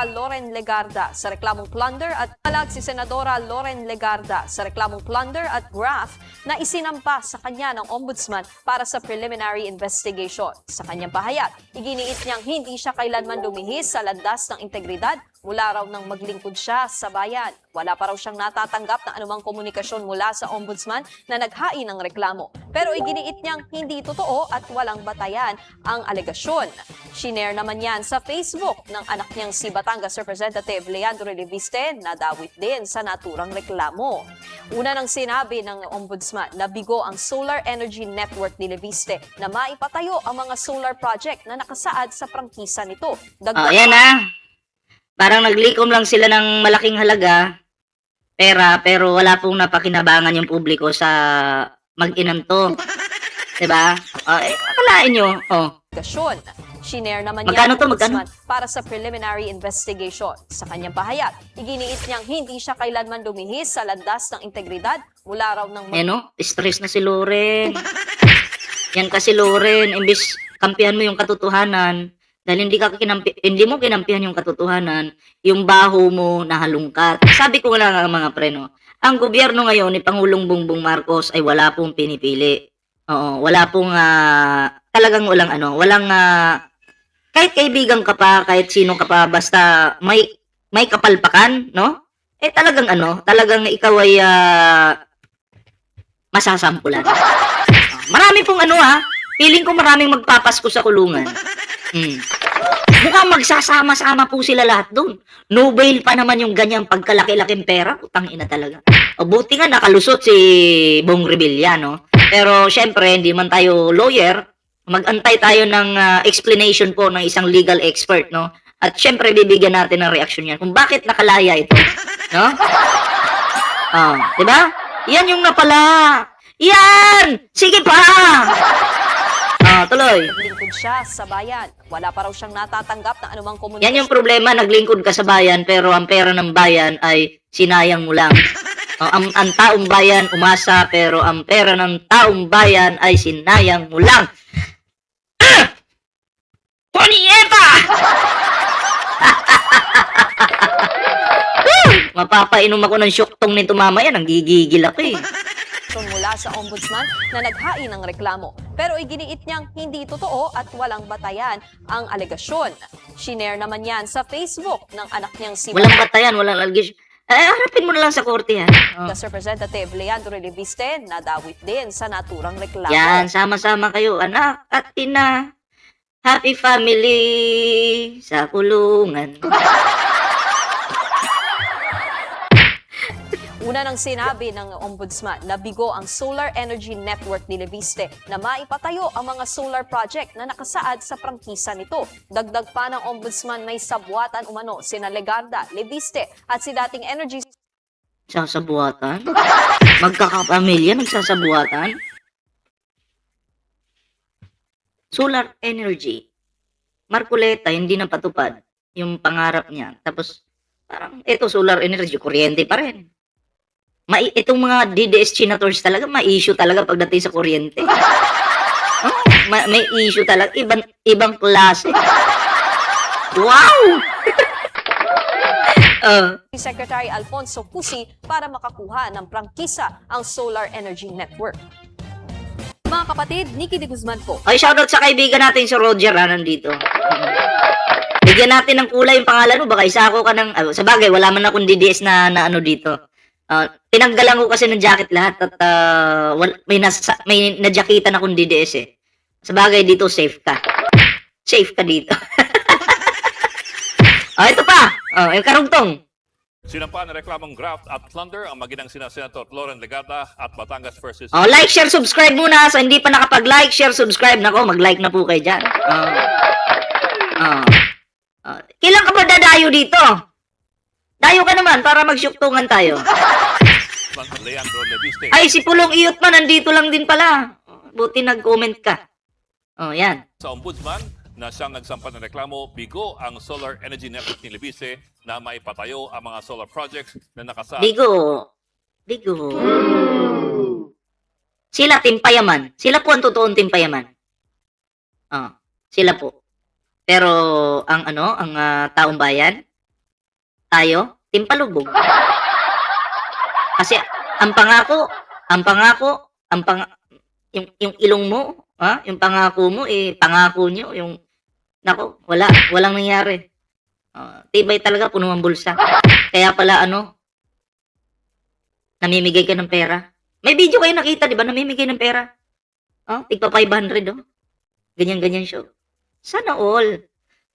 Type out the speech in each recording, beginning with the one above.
Senadora Loren Legarda sa reklamong plunder at palag si Senadora Loren Legarda sa reklamong plunder at graft na isinampa sa kanya ng ombudsman para sa preliminary investigation. Sa kanyang pahayag, iginiit niyang hindi siya kailanman lumihis sa landas ng integridad mula raw nang maglingkod siya sa bayan. Wala pa raw siyang natatanggap na anumang komunikasyon mula sa ombudsman na naghain ng reklamo. Pero iginiit niyang hindi totoo at walang batayan ang alegasyon. Shinare naman yan sa Facebook ng anak niyang si Batangas Representative Leandro Leviste na dawit din sa naturang reklamo. Una nang sinabi ng ombudsman na bigo ang solar energy network ni Leviste na maipatayo ang mga solar project na nakasaad sa prangkisa nito. Yan na. Parang naglikom lang sila ng malaking halaga, pera, pero wala pong napakinabangan yung publiko sa mag-inang to. Diba? Akalain nyo. Shinare naman Magkano niya to? Magkano? para sa preliminary investigation. Sa kanyang pahayag, iginiit niyang hindi siya kailanman lumihis sa landas ng integridad mula raw ng stress na si Loren. Yan kasi Loren, imbis kampihan mo yung katotohanan, dahil hindi mo kinampihan yung katotohanan, yung baho mo nahalungkat. Sabi ko lang mga preno, ang gobyerno ngayon ni Pangulong Bongbong Marcos ay wala pong pinipili. Oo, wala pong talagang walang kahit kaibigan ka pa, kahit sino ka pa, basta may kapalpakan, no? Talagang ikaw ay masasampulan. Marami pong feeling ko maraming magpapasko sa kulungan. Mukhang magsasama-sama po sila lahat doon. No bail pa naman yung ganyang pagkalaki-laking pera. Putang ina talaga. O buti nga nakalusot si Bong Revilla, no? Pero syempre, hindi man tayo lawyer. Mag-antay tayo ng explanation po ng isang legal expert, no? At syempre, bibigyan natin ng reaksyon yan kung bakit nakalaya ito. No? Diba? Yan yung napala. Yan! Sige pa! Tuloy. Naglingkod siya sa bayan. Wala pa raw siyang natatanggap na anumang komunikasyon. Yan yung problema, naglingkod ka sa bayan, pero ang pera ng bayan ay sinayang mo lang. Ang taong bayan umasa, pero ang pera ng taong bayan ay sinayang mo lang. Ponieta! Mapapainom ako ng syuktong nito mamaya, nanggigigil ako eh. Mula sa ombudsman na naghain ng reklamo. Pero iginiit niyang hindi totoo at walang batayan ang alegasyon. Shinare naman yan sa Facebook ng anak niyang si Walang batayan, walang allegation. Harapin mo na lang sa korte, ha? Representative Leandro Leviste na dawit din sa naturang reklamo. Yan, sama-sama kayo, anak at ina. Happy family sa kulungan. Una nang sinabi ng ombudsman na bigo ang solar energy network ni Leviste na maipatayo ang mga solar project na nakasaad sa prangkisa nito. Dagdag pa ng ombudsman may sabwatan umano sina Legarda, Leviste at si dating energy Sasabuatan? Magkakapamilya nagsasabuatan? Solar energy. Marcoleta, hindi na patupad yung pangarap niya. Tapos, parang ito solar energy, kuryente pa rin. Itong mga DDS senators talaga, may issue talaga pagdating sa kuryente. May issue talaga. Ibang klase. Wow! Secretary Alfonso Cusi para makakuha ng prangkisa ang Solar Energy Network. Mga kapatid, Nikki de Guzman po. Ay, shoutout sa kaibigan natin si Roger, nandito. Bigyan natin ng kulay yung pangalan mo, baka isa ako ka ng, sa bagay, wala man akong DDS na ano dito. Tinanggalan ko kasi ng jacket lahat at may nadyakitan akong DDS eh. Sa bagay dito, safe ka. Safe ka dito. Ito pa. Yung karugtong. Sinampa ng reklamong graft at plunder ang maginang sina Senator Loren Legarda at Batangas versus... Like, share, subscribe muna. Sa hindi pa nakapag-like, share, subscribe. Nako, mag-like na po kayo dyan. Kailan ka ba dadayo dito? Dayo ka naman para magsyuktungan tayo. Leandro Leviste. Ay, si Pulong Iyot man, nandito lang din pala. Buti nag-comment ka. Yan. Sa ombudsman na siyang nagsampa ng reklamo, bigo ang solar energy network ni Leviste na maipatayo ang mga solar projects na nakasaad. Bigo. Sila timpayaman. Sila po ang totoong timpayaman. Sila po. Pero ang taong bayan, tayo, timpalubog. Kasi ang pangako, yung ilong mo, yung pangako mo, pangako nyo, walang nangyari. Tibay talaga, puno ang bulsa. Kaya pala, namimigay ka ng pera. May video kayo nakita, di ba? Namimigay ng pera. Tigpa 500, Ganyan-ganyan siya. Sana all.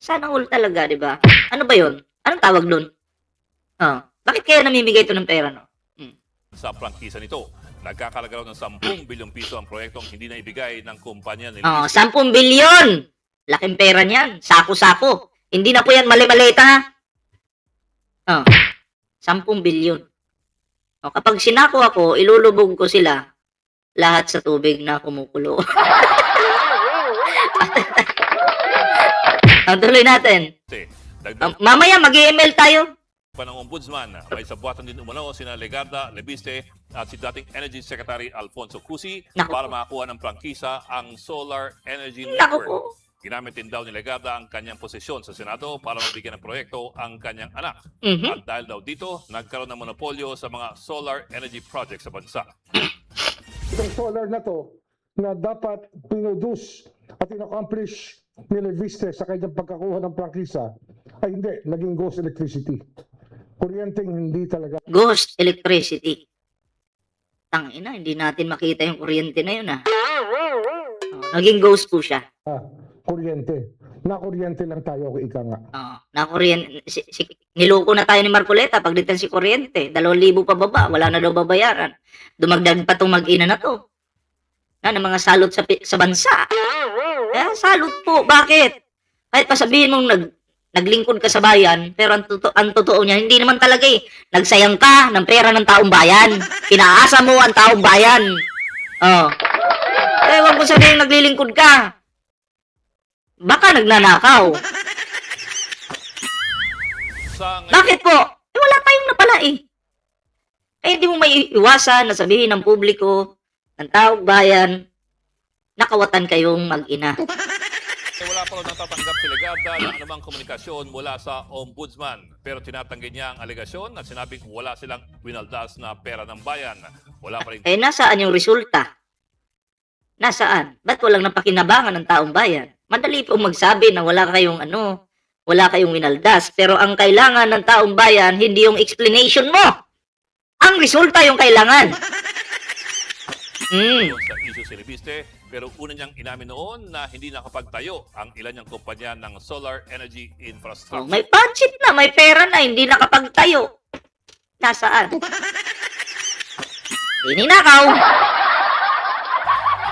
Sana all talaga, di ba? Ano ba yun? Anong tawag doon? Bakit kaya namimigay ito ng pera, no? Sa prangkisa nito, nagkakalaga raw ng 10 bilyong piso ang proyektong hindi na ibigay ng kumpanya ni Levice. 10 bilyon! Laking pera niyan. Sako-sako. Hindi na po yan mali-maleta, ha? 10 bilyon. Kapag sinako ako, ilulubog ko sila lahat sa tubig na kumukulo. Tuloy natin. Kasi dagdag Mamaya mag-email tayo. pa ng ombudsman, may sabuatan din umano sina Legarda, Lebiste at si dating Energy Secretary Alfonso Cusi Naku para po. makakuha ng prangkisa ang Solar Energy Naku Network. po. Ginamit din daw ni Legarda ang kanyang posisyon sa Senado para mabigyan ng proyekto ang kanyang anak. Mhm. At dahil daw dito, nagkaroon ng monopolyo sa mga solar energy projects sa bansa. Itong solar na to na dapat pinroduce at in-accomplish ni Leviste sa kanyang pagkakuha ng prangkisa ay hindi, naging ghost electricity. Kuryenteng hindi talaga Ghost electricity. Tangina, hindi natin makita yung kuryente na yun, naging ghost po siya. kuryente. Na-kuryente lang tayo, ika nga. Niloko na tayo ni Marcoleta pagdating si kuryente. 2,000 pa baba, wala na daw babayaran. Dumagdag pa itong mag-ina na to. Ng mga salot sa bansa. Kaya salot po. Bakit? Kahit pa sabihin mong naglingkod ka sa bayan, pero ang totoo niya, hindi naman talaga nagsayang ka ng pera ng taong bayan. Pinaasa mo ang taong bayan. Huwag mo sabihin naglilingkod ka. Baka nagnanakaw. Bakit po? Wala tayong napala hindi mo may iwasan na sabihin ng publiko, ng taong bayan, nakawatan kayong mag-ina. Wala pa rin natatanggap si Legarda ng anumang komunikasyon mula sa ombudsman. Pero tinatanggi niya ang alegasyon at sinabing wala silang winaldas na pera ng bayan. Wala pa rin. Nasaan yung resulta? Nasaan? Ba't walang napakinabangan ng taong bayan? Madali pong magsabi na wala kayong winaldas. Pero ang kailangan ng taong bayan, hindi yung explanation mo. Ang resulta yung kailangan. Sa issue si Lebiste, pero una niyang inamin noon na hindi nakapagtayo ang ilan niyang kumpanya ng solar energy infrastructure. May budget na, may pera na, hindi nakapagtayo. Nasaan? Ninakaw.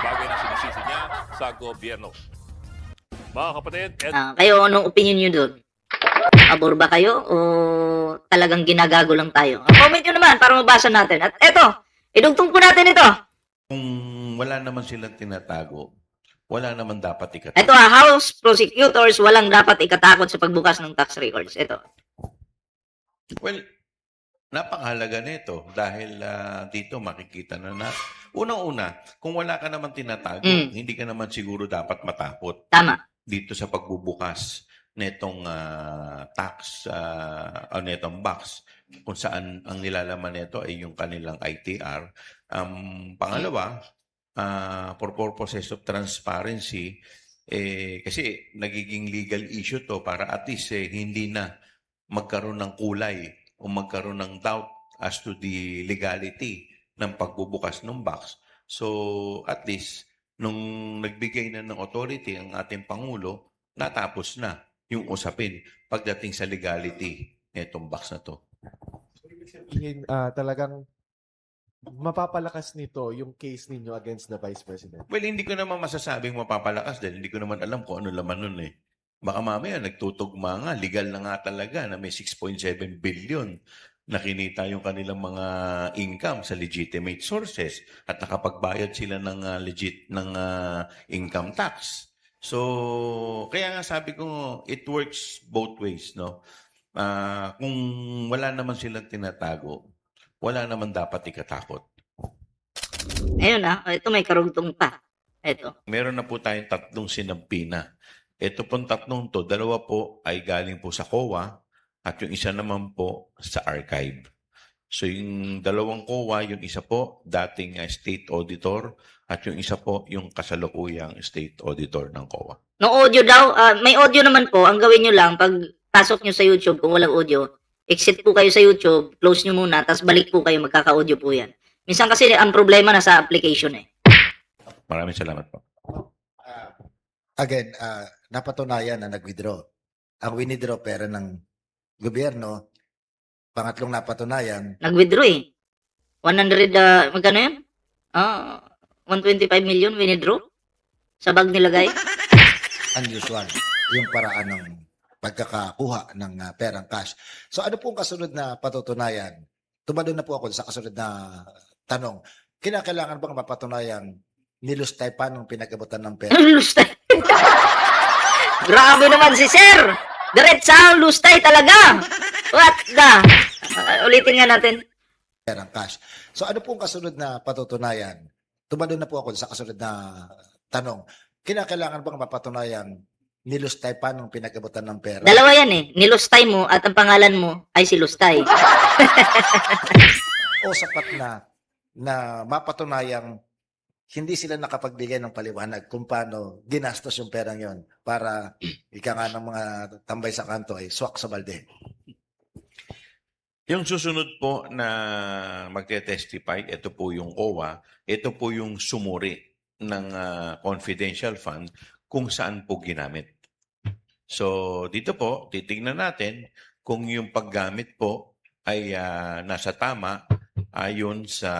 Bagay na sinisisi niya sa gobyerno. Mga kapatid, Kayo, anong opinion nyo doon? Pabor ba kayo o talagang ginagago lang tayo? Comment nyo naman para mabasa natin. At eto, idugtong po natin ito. Kung wala naman silang tinatago, wala naman dapat ikatakot. Ito House prosecutors, walang dapat ikatakot sa pagbukas ng tax records. Ito. Well, napakahalaga nito dahil dito makikita na unang-una, kung wala ka naman tinatago, hindi ka naman siguro dapat matakot Tama. dito sa pagbubukas netong tax o netong box kung saan ang nilalaman nito ay yung kanilang ITR. Pangalawa, for purposes of transparency, kasi nagiging legal issue to para at least hindi na magkaroon ng kulay o magkaroon ng doubt as to the legality ng pagbubukas ng box. So at least nung nagbigay na ng authority ang ating Pangulo, natapos na yung usapin pagdating sa legality nitong box na to. Talagang mapapalakas nito yung case ninyo against the Vice President? Well, hindi ko naman masasabing mapapalakas dahil hindi ko naman alam kung ano laman nun Baka mamaya nagtutugma nga, legal na nga talaga na may 6.7 billion na kinita yung kanilang mga income sa legitimate sources at nakapagbayad sila ng income tax. So, kaya nga sabi ko, it works both ways, no? Kung wala naman silang tinatago, wala naman dapat ikatakot. Ayun ito may karugtong pa. Ito. Meron na po tayong 3 sinampina. Ito pong 3 to, 2 po ay galing po sa COA at yung isa naman po sa archive. So yung dalawang COA, yung isa po dating state auditor at yung isa po yung kasalukuyang state auditor ng COA. No audio daw, may audio naman po. Ang gawin nyo lang, pag pasok nyo sa YouTube, kung walang audio, exit po kayo sa YouTube, close nyo muna, tapos balik po kayo, magkaka-audio po yan. Minsan kasi ang problema nasa application eh. Maraming salamat po. Again, napatunayan na nag-withdraw. Ang winidraw pera ng gobyerno, pangatlong napatunayan, Nag-withdraw eh. 100, magkano yun? 125 million withdraw sa bag nilagay. unusual yung paraan ng pagkakakuha ng perang cash. So ano pong kasunod na patutunayan? Tumalon na po ako sa kasunod na tanong. Kinakailangan bang mapatunayan nilustay pa nung pinag-abutan ng pera? Lustay. Grabe naman si Sir. Diretsang lustay talaga. What the? Ulitin nga natin. Perang cash. So ano pong kasunod na patutunayan? Tumalon na po ako sa kasunod na tanong. Kinakailangan bang mapatunayan nilustay pa nung pinag-abutan ng pera? Dalawa yan eh. Nilustay mo at ang pangalan mo ay si Lustay. O sapat na mapatunayang hindi sila nakapagbigay ng paliwanag kung paano ginastos yung perang yon para ika nga ng mga tambay sa kanto ay swak sa balde. Yung susunod po na magte-testify, ito po yung COA, ito po yung sumuri ng confidential fund kung saan po ginamit. So dito po, titingnan natin kung yung paggamit po ay nasa tama ayon sa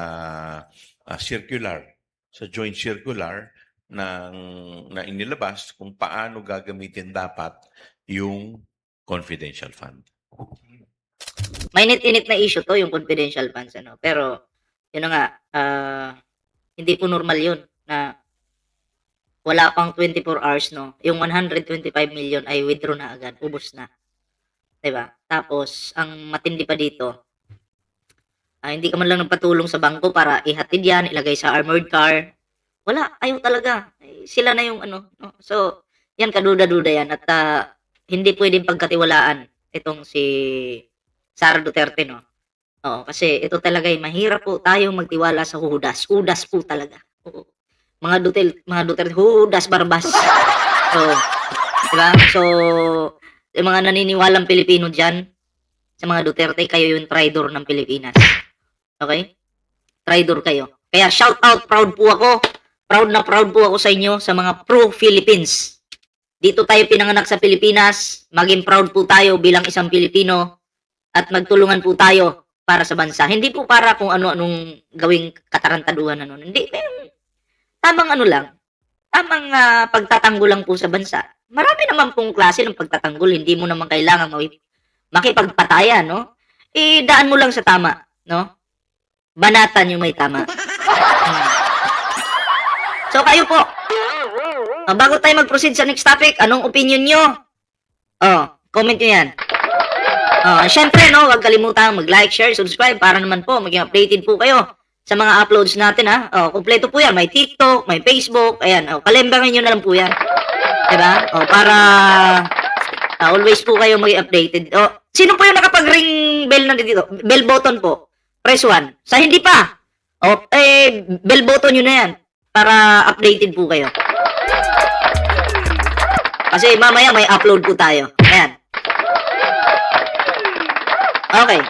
circular, sa joint circular na inilabas kung paano gagamitin dapat yung confidential fund. Mainit-init na issue to, yung confidential funds. Ano? Pero, yun na nga, hindi po normal yun na wala pang 24 hours, no? Yung 125 million ay withdraw na agad, ubos na. Diba? Tapos, ang matindi pa dito, hindi ka man lang nagpatulong sa bangko para ihatid yan, ilagay sa armored car. Wala, ayaw talaga. Sila na yung ano. No? So, yan, kaduda-duda yan. At hindi pwedeng pagkatiwalaan itong si Sara Duterte, no? Oo, kasi ito talaga ay mahirap po tayong magtiwala sa hudas. Hudas po talaga. Oo. Mga Duterte, hudas barbas. So, diba? So, yung mga naniniwalang Pilipino dyan, sa mga Duterte, kayo yung traitor ng Pilipinas. Okay? Traitor kayo. Kaya shout out, proud po ako. Proud na proud po ako sa inyo, sa mga pro-Philippines. Dito tayo pinanganak sa Pilipinas, maging proud po tayo bilang isang Pilipino at magtulungan po tayo para sa bansa. Hindi po para kung ano-anong gawing katarantaduhan. Hindi. Tamang ano lang. Tamang pagtatanggol lang po sa bansa. Marami naman pong klase ng pagtatanggol. Hindi mo naman kailangan makipagpatayan, no? Daan mo lang sa tama, no? Banatan yung may tama. So, kayo po. Bago tayo mag-proceed sa next topic, anong opinion nyo? Comment nyo yan. Syempre, no, huwag kalimutan mag-like, share, subscribe para naman po maging updated po kayo sa mga uploads natin, ha. Kompleto po yan. May TikTok, may Facebook, ayan. Kalembangan nyo na lang po yan. Diba? Para always po kayo maging updated. Sino po yung nakapag-ring bell na dito? Bell button po. Press 1. Sa hindi pa, bell button nyo na yan para updated po kayo. Kasi mamaya may upload po tayo. Ayan. Okay.